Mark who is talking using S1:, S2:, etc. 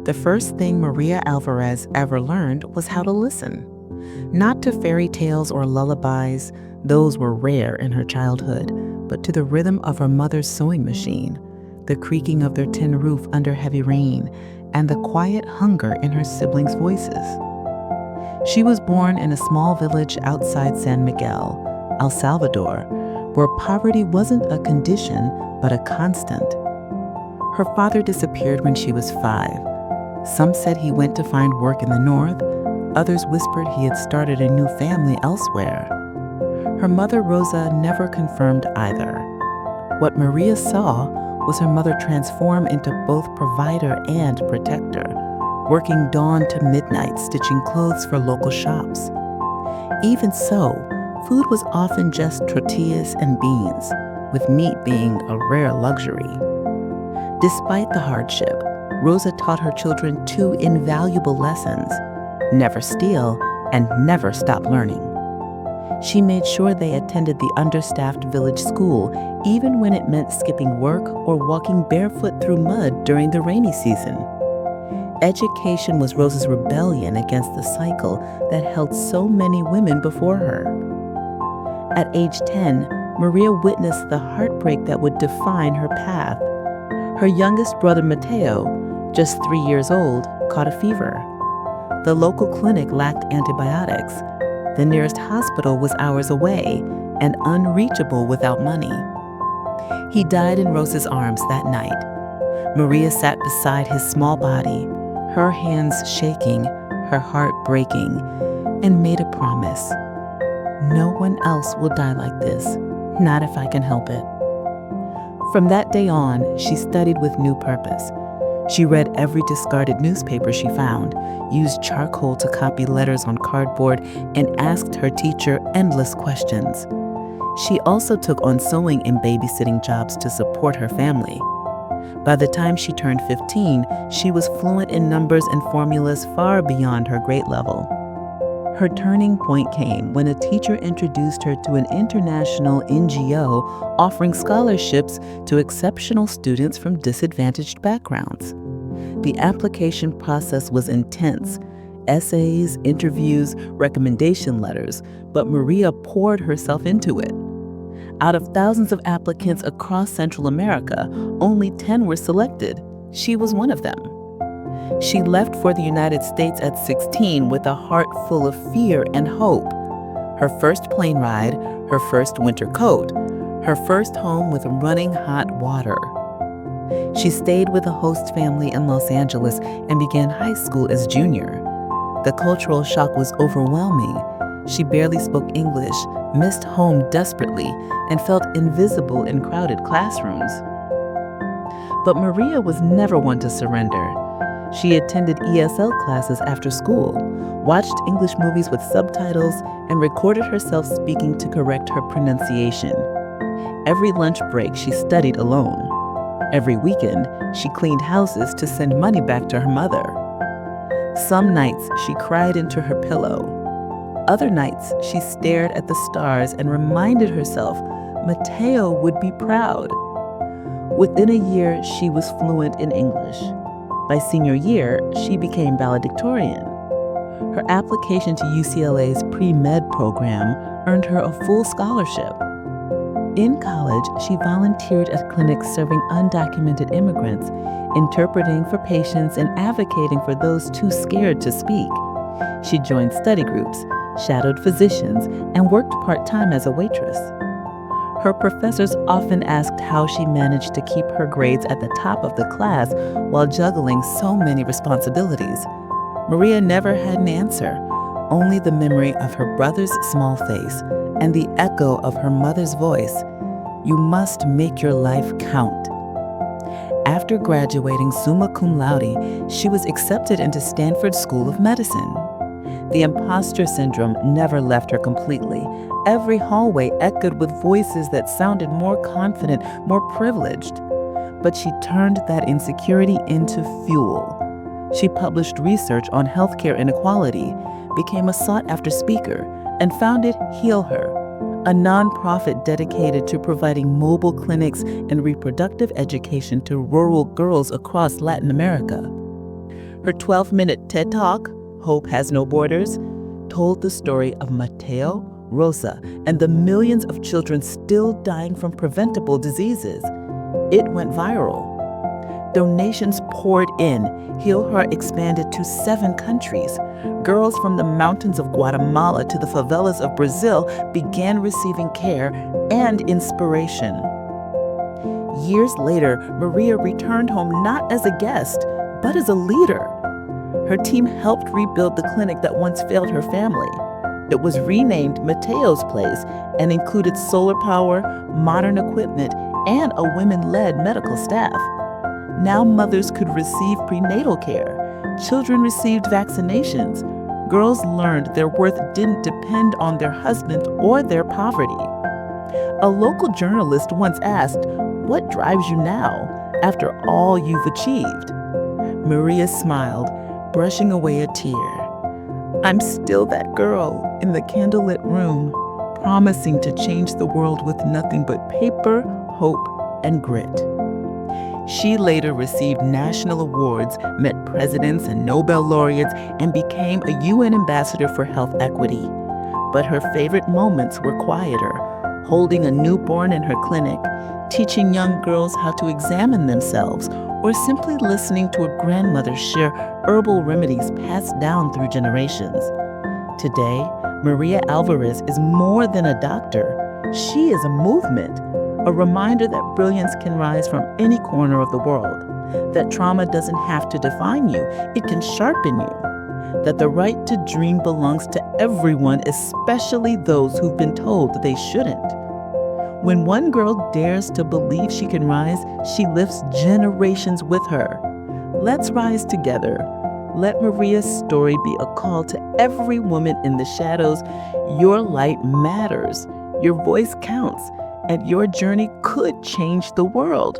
S1: The first thing Maria Alvarez ever learned was how to listen. Not to fairy tales or lullabies, those were rare in her childhood, but to the rhythm of her mother's sewing machine, the creaking of their tin roof under heavy rain, and the quiet hunger in her siblings' voices. She was born in a small village outside San Miguel, El Salvador, where poverty wasn't a condition, but a constant. Her father disappeared when she was 5. Some said he went to find work in the north. Others whispered he had started a new family elsewhere. Her mother, Rosa, never confirmed either. What Maria saw was her mother transform into both provider and protector, working dawn to midnight stitching clothes for local shops. Even so, food was often just tortillas and beans, with meat being a rare luxury. Despite the hardship, Rosa taught her children 2 invaluable lessons: never steal and never stop learning. She made sure they attended the understaffed village school, even when it meant skipping work or walking barefoot through mud during the rainy season. Education was Rosa's rebellion against the cycle that held so many women before her. At age 10, Maria witnessed the heartbreak that would define her path. Her youngest brother, Mateo, just 3 years old, caught a fever. The local clinic lacked antibiotics. The nearest hospital was hours away and unreachable without money. He died in Rosa's arms that night. Maria sat beside his small body, her hands shaking, her heart breaking, and made a promise. No one else will die like this, not if I can help it. From that day on, she studied with new purpose. She read every discarded newspaper she found, used charcoal to copy letters on cardboard, and asked her teacher endless questions. She also took on sewing and babysitting jobs to support her family. By the time she turned 15, she was fluent in numbers and formulas far beyond her grade level. Her turning point came when a teacher introduced her to an international NGO offering scholarships to exceptional students from disadvantaged backgrounds. The application process was intense: essays, interviews, recommendation letters, but Maria poured herself into it. Out of thousands of applicants across Central America, only 10 were selected. She was one of them. She left for the United States at 16 with a heart full of fear and hope. Her first plane ride, her first winter coat, her first home with running hot water. She stayed with a host family in Los Angeles and began high school as junior. The cultural shock was overwhelming. She barely spoke English, missed home desperately, and felt invisible in crowded classrooms. But Maria was never one to surrender. She attended ESL classes after school, watched English movies with subtitles, and recorded herself speaking to correct her pronunciation. Every lunch break, she studied alone. Every weekend, she cleaned houses to send money back to her mother. Some nights, she cried into her pillow. Other nights, she stared at the stars and reminded herself Mateo would be proud. Within a year, she was fluent in English. By senior year, she became valedictorian. Her application to UCLA's pre-med program earned her a full scholarship. In college, she volunteered at clinics serving undocumented immigrants, interpreting for patients and advocating for those too scared to speak. She joined study groups, shadowed physicians, and worked part-time as a waitress. Her professors often asked how she managed to keep her grades at the top of the class while juggling so many responsibilities. Maria never had an answer, only the memory of her brother's small face and the echo of her mother's voice, "You must make your life count." After graduating summa cum laude, she was accepted into Stanford School of Medicine. The imposter syndrome never left her completely. Every hallway echoed with voices that sounded more confident, more privileged. But she turned that insecurity into fuel. She published research on healthcare inequality, became a sought-after speaker, and founded Heal Her, a nonprofit dedicated to providing mobile clinics and reproductive education to rural girls across Latin America. Her 12-minute TED Talk, Hope Has No Borders, told the story of Mateo, Rosa, and the millions of children still dying from preventable diseases. It went viral. Donations poured in. Heal Her expanded to 7 countries. Girls from the mountains of Guatemala to the favelas of Brazil began receiving care and inspiration. Years later, Maria returned home not as a guest, but as a leader. Her team helped rebuild the clinic that once failed her family. It was renamed Mateo's Place and included solar power, modern equipment, and a women-led medical staff. Now mothers could receive prenatal care. Children received vaccinations. Girls learned their worth didn't depend on their husband or their poverty. A local journalist once asked, "What drives you now, after all you've achieved?" Maria smiled, brushing away a tear. "I'm still that girl in the candlelit room, promising to change the world with nothing but paper, hope, and grit." She later received national awards, met presidents and Nobel laureates, and became a UN ambassador for health equity. But her favorite moments were quieter, holding a newborn in her clinic, teaching young girls how to examine themselves, or simply listening to a grandmother share herbal remedies passed down through generations. Today, Maria Alvarez is more than a doctor. She is a movement, a reminder that brilliance can rise from any corner of the world, that trauma doesn't have to define you, it can sharpen you, that the right to dream belongs to everyone, especially those who've been told they shouldn't. When one girl dares to believe she can rise, she lifts generations with her. Let's rise together. Let Maria's story be a call to every woman in the shadows. Your light matters, your voice counts, and your journey could change the world.